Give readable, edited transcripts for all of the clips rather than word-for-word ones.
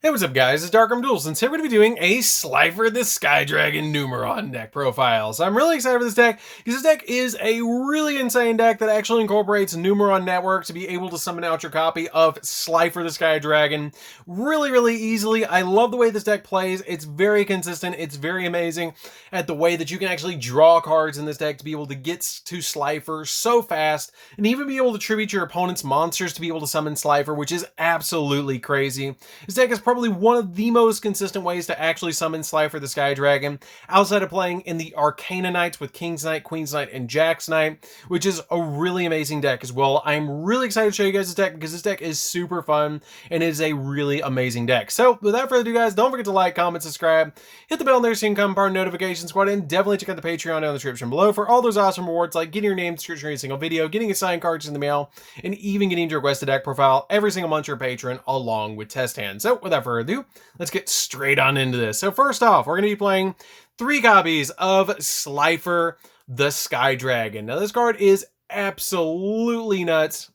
Hey, what's up guys, it's DarkArmedDuelist, and today we're going to be doing a Slifer the Sky Dragon Numeron deck profile. So I'm really excited for this deck, because this deck is a really insane deck that actually incorporates Numeron Network to be able to summon out your copy of Slifer the Sky Dragon really easily. I love the way this deck plays. It's very consistent, it's very amazing at the way that you can actually draw cards in this deck to be able to get to Slifer so fast, and even be able to tribute your opponent's monsters to be able to summon Slifer, which is absolutely crazy. This deck is probably one of the most consistent ways to actually summon Slifer the Sky Dragon, outside of playing in the Arcana Knights with King's Knight, Queen's Knight, and Jack's Knight, which is a really amazing deck as well. I'm really excited to show you guys this deck because this deck is super fun and it is a really amazing deck. So without further ado guys, don't forget to like, comment, subscribe, hit the bell there so you can come part of notifications. Go ahead and definitely check out the Patreon down in the description below for all those awesome rewards like getting your name in the description of every single video, getting assigned cards in the mail, and even getting to request a deck profile every single month you're a patron along with test hands. So without further ado, let's get straight on into this. So first off, we're going to be playing 3 copies of Slifer the Sky Dragon. Now this card is absolutely nuts.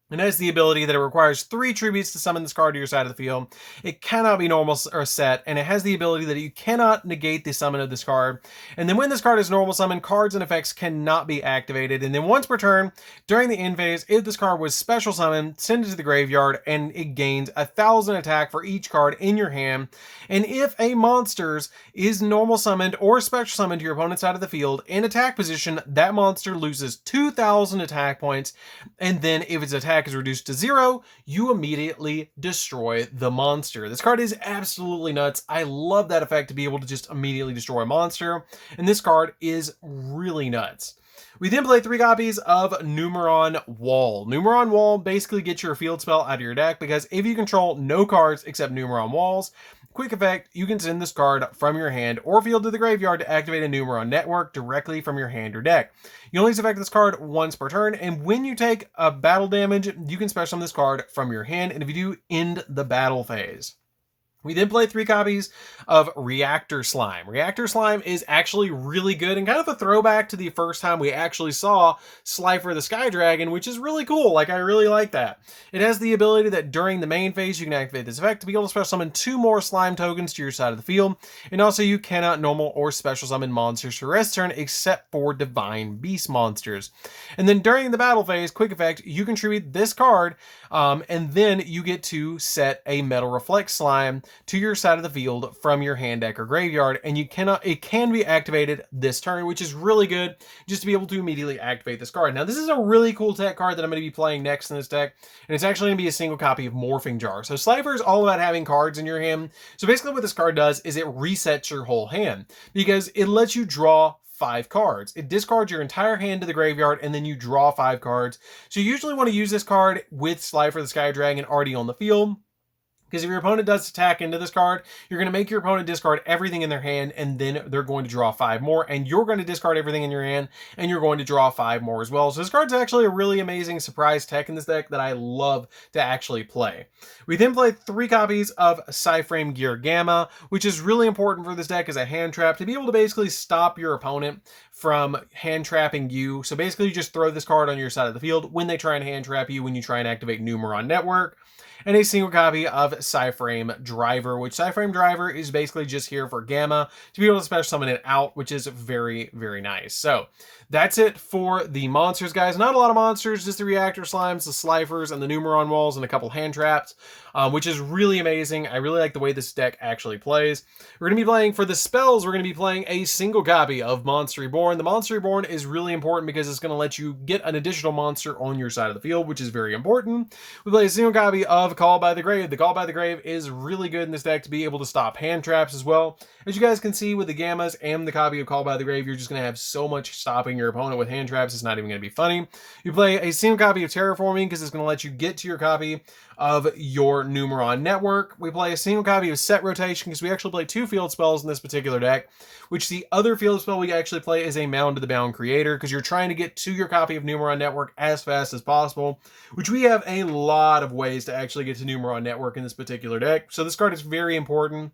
It has the ability that it requires 3 tributes to summon this card to your side of the field. It cannot be normal or set, and it has the ability that you cannot negate the summon of this card. And then when this card is normal summon, cards and effects cannot be activated. And then once per turn, during the end phase, if this card was special summoned, send it to the graveyard, and it gains 1,000 attack for each card in your hand. And if a monster's is normal summoned or special summoned to your opponent's side of the field in attack position, that monster loses 2,000 attack points. And then if its attack is reduced to 0, you immediately destroy the monster. This card is absolutely nuts. I love that effect to be able to just immediately destroy a monster, and this card is really nuts. We then play 3 copies of Numeron Wall. Numeron Wall basically gets your field spell out of your deck, because if you control no cards except Numeron Walls, quick effect, you can send this card from your hand or field to the graveyard to activate a Numeron Network directly from your hand or deck. You only effect this card once per turn, and when you take a battle damage, you can special summon this card from your hand, and if you do, end the battle phase. We then play 3 copies of Reactor Slime. Reactor Slime is actually really good and kind of a throwback to the first time we actually saw Slifer the Sky Dragon, which is really cool. Like, I really like that. It has the ability that during the main phase, you can activate this effect to be able to special summon 2 more slime tokens to your side of the field. And also, you cannot normal or special summon monsters for rest turn except for Divine Beast monsters. And then during the battle phase, quick effect, you contribute this card, and then you get to set a Metal Reflect Slime to your side of the field from your hand, deck, or graveyard, and it can be activated this turn, which is really good, just to be able to immediately activate this card. Now this is a really cool tech card that I'm going to be playing next in this deck, and it's actually going to be a single copy of Morphing Jar. So Slifer is all about having cards in your hand. So basically what this card does is it resets your whole hand, because it lets you draw 5 cards. It discards your entire hand to the graveyard, and then you draw 5 cards. So you usually want to use this card with Slifer the Sky Dragon already on the field, because if your opponent does attack into this card, you're going to make your opponent discard everything in their hand, and then they're going to draw 5 more, and you're going to discard everything in your hand, and you're going to draw 5 more as well. So this card's actually a really amazing surprise tech in this deck that I love to actually play. We then play 3 copies of Psyframe Gear Gamma, which is really important for this deck as a hand trap to be able to basically stop your opponent from hand trapping you. So basically you just throw this card on your side of the field when they try and hand trap you when you try and activate Numeron Network. And a single copy of Psyframe Driver, which Psyframe Driver is basically just here for Gamma to be able to special summon it out, which is very nice. So that's it for the monsters, guys. Not a lot of monsters, just the Reactor Slimes, the Slifers, and the Numeron Walls, and a couple hand traps, which is really amazing. I really like the way this deck actually plays. We're going to be playing, for the spells, we're going to be playing a single copy of Monster Reborn. The Monster Reborn is really important because it's going to let you get an additional monster on your side of the field, which is very important. We play a single copy of Call by the Grave. The Call by the Grave is really good in this deck to be able to stop hand traps as well. As you guys can see with the Gammas and the copy of Call by the Grave, you're just going to have so much stopping your opponent with hand traps, it's not even going to be funny. You play a single copy of Terraforming because it's going to let you get to your copy of your Numeron Network. We play a single copy of Set Rotation because we actually play 2 field spells in this particular deck, which the other field spell we actually play is a Mound to the Bound Creator, because you're trying to get to your copy of Numeron Network as fast as possible, which we have a lot of ways to actually get to Numeron Network in this particular deck. So this card is very important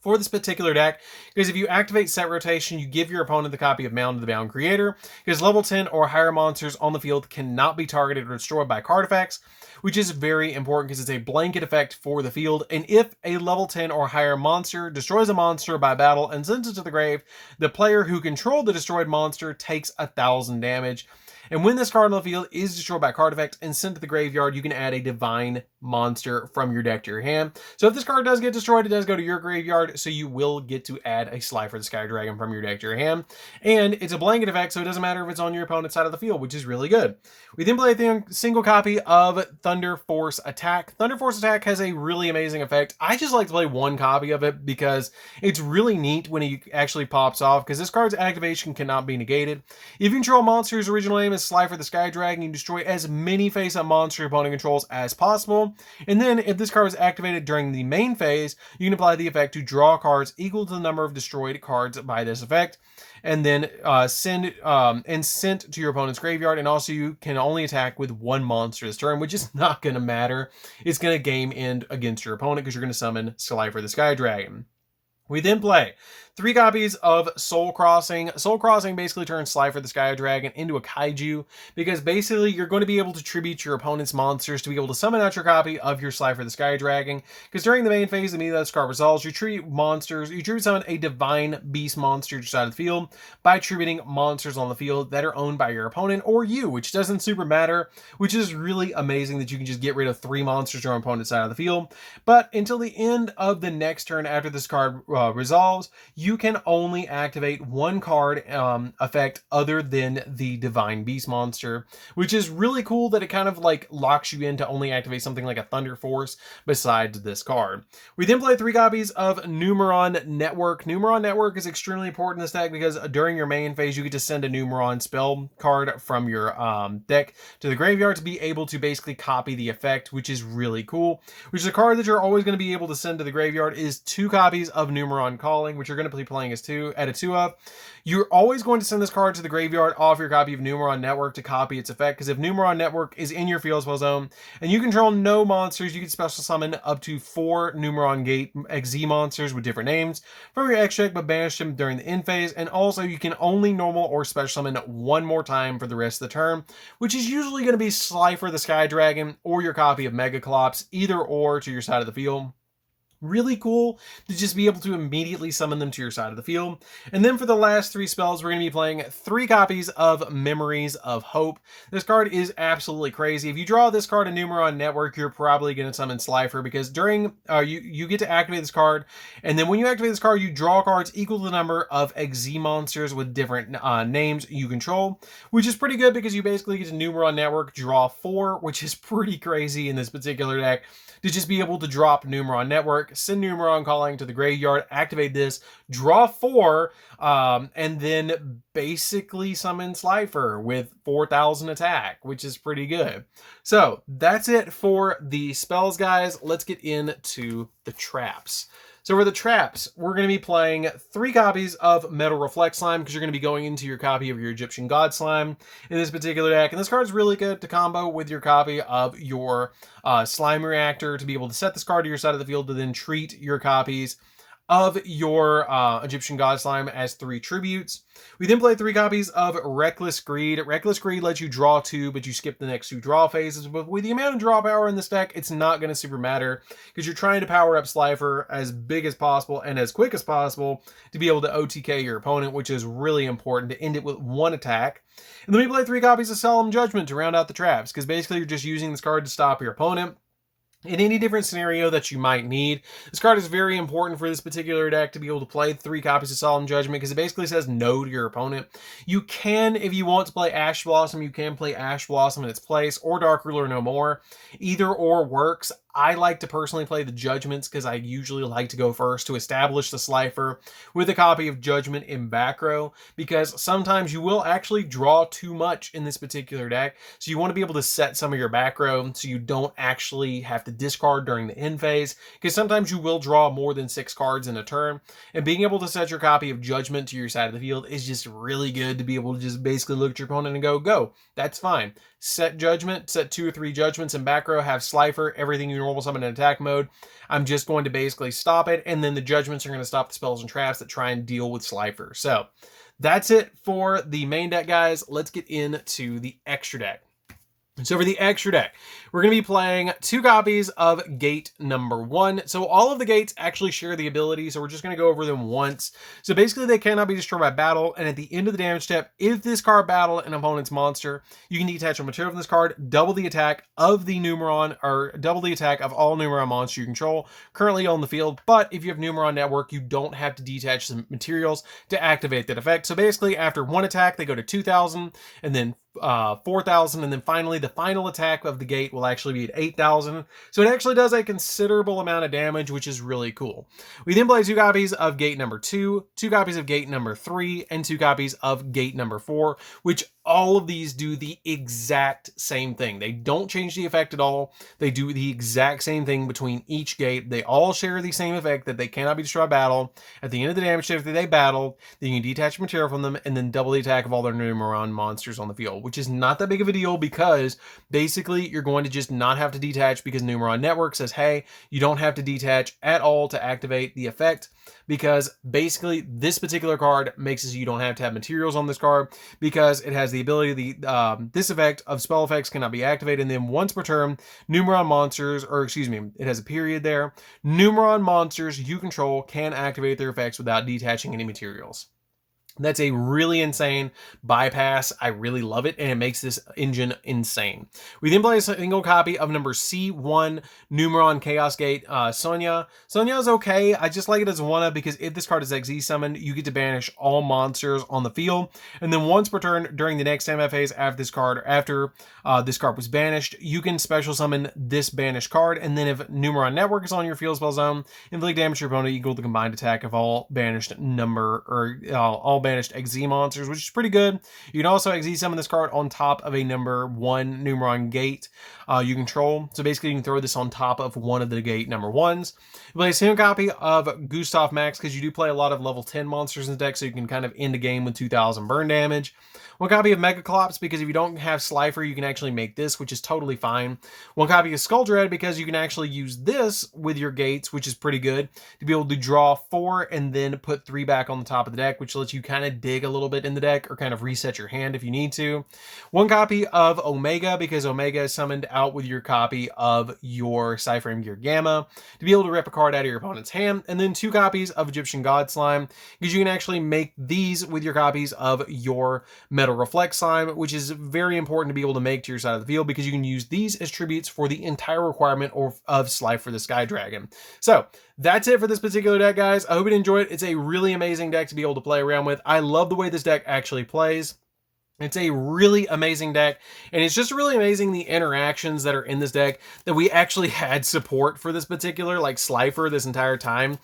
for this particular deck, because if you activate Set Rotation, you give your opponent the copy of Mound to the Bound Creator, because level 10 or higher monsters on the field cannot be targeted or destroyed by card effects, which is very important because it's a blanket effect for the field. And if a level 10 or higher monster destroys a monster by battle and sends it to the grave, the player who controlled the destroyed monster takes 1,000 damage. And when this card on the field is destroyed by card effect and sent to the graveyard, you can add a divine monster from your deck to your hand. So if this card does get destroyed, it does go to your graveyard, so you will get to add a Slifer the Sky Dragon from your deck to your hand. And it's a blanket effect, so it doesn't matter if it's on your opponent's side of the field, which is really good. We then play a single copy of Thunder Force Attack. Thunder Force Attack has a really amazing effect. I just like to play one copy of it because it's really neat when it actually pops off, because this card's activation cannot be negated. If you control a monster's original name is Slifer the Sky Dragon, you destroy as many face-up monster your opponent controls as possible. And then if this card is activated during the main phase, you can apply the effect to draw cards equal to the number of destroyed cards by this effect, and then sent to your opponent's graveyard. And also you can only attack with one monster this turn, which is not going to matter. It's going to game end against your opponent because you're going to summon Slifer the Sky Dragon. We then play 3 copies of Soul Crossing. Soul Crossing basically turns Slifer the Sky Dragon into a kaiju, because basically you're going to be able to tribute your opponent's monsters to be able to summon out your copy of your Slifer the Sky Dragon. Because during the main phase, immediately this card resolves, you tribute monsters. You tribute summon a divine beast monster to your side of the field by tributing monsters on the field that are owned by your opponent or you, which doesn't super matter, which is really amazing that you can just get rid of 3 monsters on your opponent's side of the field. But until the end of the next turn after this card resolves, you can only activate 1 card effect other than the Divine Beast monster, which is really cool that it kind of like locks you in to only activate something like a Thunder Force besides this card. We then play 3 copies of Numeron Network. Numeron Network is extremely important in this deck because during your main phase, you get to send a Numeron spell card from your deck to the graveyard to be able to basically copy the effect, which is really cool. Which is a card that you're always going to be able to send to the graveyard is 2 copies of Numeron Calling, which you're going to be playing as 2 of. You're always going to send this card to the graveyard off your copy of Numeron Network to copy its effect, because if Numeron Network is in your field spell zone and you control no monsters, you can special summon up to 4 Numeron Gate XZ monsters with different names from your X deck, but banish them during the end phase. And also you can only normal or special summon 1 more time for the rest of the turn, which is usually going to be Slifer the Sky Dragon or your copy of Megaclops, either or, to your side of the field. Really cool to just be able to immediately summon them to your side of the field. And then for the last 3 spells, we're going to be playing 3 copies of Memories of Hope. This card is absolutely crazy. If you draw this card in Numeron Network, you're probably going to summon Slifer, because during you get to activate this card, and then when you activate this card, you draw cards equal to the number of XZ monsters with different names you control, which is pretty good because you basically get to Numeron Network, draw 4, which is pretty crazy in this particular deck, to just be able to drop Numeron Network, send Numeron Calling to the graveyard, activate this, draw 4, and then basically summon Slifer with 4,000 attack, which is pretty good. So that's it for the spells, guys. Let's get into the traps. So for the traps, we're going to be playing 3 copies of Metal Reflect Slime, because you're going to be going into your copy of your Egyptian God Slime in this particular deck. And this card is really good to combo with your copy of your Slime Reactor to be able to set this card to your side of the field to then treat your copies of your Egyptian God Slime as 3 tributes. We then play 3 copies of Reckless Greed. Reckless Greed lets you draw 2, but you skip the next 2 draw phases. But with the amount of draw power in this deck, it's not going to super matter, because you're trying to power up Slifer as big as possible and as quick as possible to be able to OTK your opponent, which is really important to end it with 1 attack. And then we play 3 copies of Solemn Judgment to round out the traps, because basically you're just using this card to stop your opponent in any different scenario that you might need. This card is very important for this particular deck to be able to play 3 copies of Solemn Judgment, because it basically says no to your opponent. You can, if you want to play Ash Blossom, you can play Ash Blossom in its place, or Dark Ruler No More. Either or works. I like to personally play the Judgments because I usually like to go first to establish the Slifer with a copy of Judgment in back row, because sometimes you will actually draw too much in this particular deck. So you want to be able to set some of your back row so you don't actually have to discard during the end phase, because sometimes you will draw more than 6 cards in a turn. And being able to set your copy of Judgment to your side of the field is just really good to be able to just basically look at your opponent and go, that's fine. Set Judgment, set 2 or 3 Judgments in back row, have Slifer, everything you normal summon in attack mode. I'm just going to basically stop it, and then the Judgments are going to stop the spells and traps that try and deal with Slifer. So that's it for the main deck, guys. Let's get into the extra deck. So for the extra deck, we're going to be playing 2 copies of gate number 1. So all of the gates actually share the ability, so we're just going to go over them once. So basically they cannot be destroyed by battle, and at the end of the damage step, if this card battled an opponent's monster, you can detach a material from this card, double the attack of the Numeron, or double the attack of all Numeron monsters you control currently on the field. But if you have Numeron Network, you don't have to detach some materials to activate that effect. So basically after 1 attack, they go to 2,000, and then 4,000, and then finally the final attack of the gate will actually be at 8,000. So it actually does a considerable amount of damage, which is really cool. We then play 2 copies of gate number 2, 2 copies of gate number 3, and 2 copies of gate number 4, which all of these do the exact same thing. They don't change the effect at all. They do the exact same thing between each gate. They all share the same effect, that they cannot be destroyed by battle. At the end of the damage shift that they battled, then you can detach material from them and then double the attack of all their Numeron monsters on the field, which is not that big of a deal because basically you're going to just not have to detach, because Numeron Network says, hey, you don't have to detach at all to activate the effect, because basically this particular card makes it so you don't have to have materials on this card, because it has the ability, this effect of spell effects cannot be activated, and then once per turn, Numeron monsters, or excuse me, it has a period there, Numeron monsters you control can activate their effects without detaching any materials. That's a really insane bypass. I really love it, and it makes this engine insane. We then play a single copy of number C1 Numeron Chaos Gate Sonya. Sonya is okay. I just like it as a 1-of because if this card is XZ summoned, you get to banish all monsters on the field. And then once per turn during the next MF phase after this card, this card was banished, you can special summon this banished card. And then if Numeron Network is on your field spell zone, inflict damage to your opponent equal to the combined attack of all banished all banished XZ monsters, which is pretty good. You can also XZ summon this card on top of a number 1 Numeron gate you control. So basically you can throw this on top of one of the gate number 1s. You play a single copy of Gustav Max because you do play a lot of level 10 monsters in the deck, so you can kind of end the game with 2,000 burn damage. 1 copy of Megaclops because if you don't have Slifer, you can actually make this, which is totally fine. 1 copy of Skull Dread because you can actually use this with your gates, which is pretty good, to be able to draw 4 and then put 3 back on the top of the deck, which lets you kind of dig a little bit in the deck or kind of reset your hand if you need to. 1 copy of Omega because Omega is summoned out with your copy of your Cyframe Gear Gamma to be able to rip a card out of your opponent's hand. And then 2 copies of Egyptian God Slime because you can actually make these with your copies of your Metal Reflect Slime, which is very important to be able to make to your side of the field because you can use these as tributes for the entire requirement of Slifer the Sky Dragon. So that's it for this particular deck, guys. I hope you enjoyed it. It's a really amazing deck to be able to play around with. I love the way this deck actually plays. It's a really amazing deck, and it's just really amazing the interactions that are in this deck, that we actually had support for this particular, like, Slifer this entire time,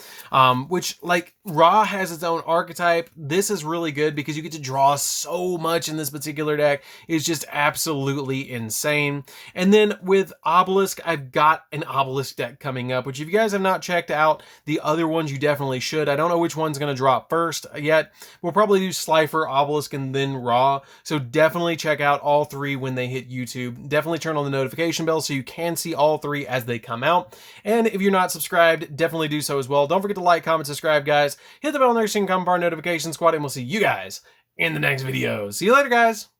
which, like, Ra has its own archetype. This is really good because you get to draw so much in this particular deck. It's just absolutely insane. And then with Obelisk, I've got an Obelisk deck coming up, which if you guys have not checked out the other ones, you definitely should. I don't know which one's going to drop first yet. We'll probably do Slifer, Obelisk, and then Ra. So definitely check out all 3 when they hit YouTube. Definitely turn on the notification bell so you can see all 3 as they come out. And if you're not subscribed, definitely do so as well. Don't forget to like, comment, subscribe, guys. Hit the bell next so you can come part notification squad, and we'll see you guys in the next video. See you later, guys.